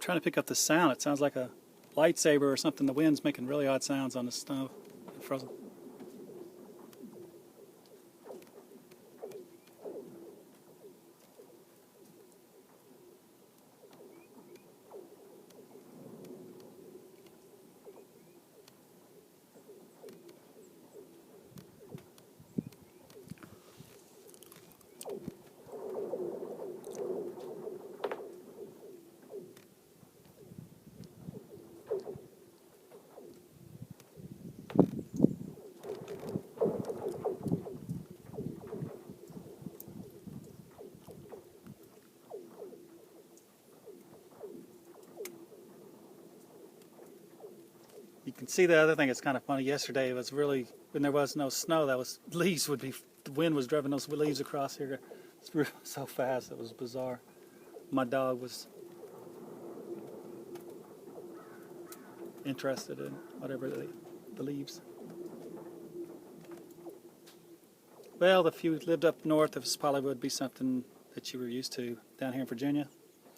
trying to pick up the sound. It sounds like a lightsaber or something. The wind's making really odd sounds on the snow. Frozen. You can see the other thing that's kind of funny. Yesterday it was really, when there was no snow, the wind was driving those leaves across here so fast. It was bizarre. My dog was interested in whatever the leaves. Well, if you lived up north, this probably would be something that you were used to down here in Virginia.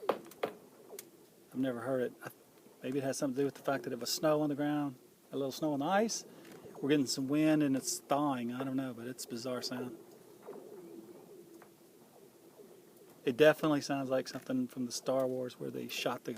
I've never heard it. Maybe it has something to do with the fact that it was snow on the ground, a little snow on the ice. We're getting some wind and it's thawing. I don't know, but it's a bizarre sound. It definitely sounds like something from the Star Wars where they shot the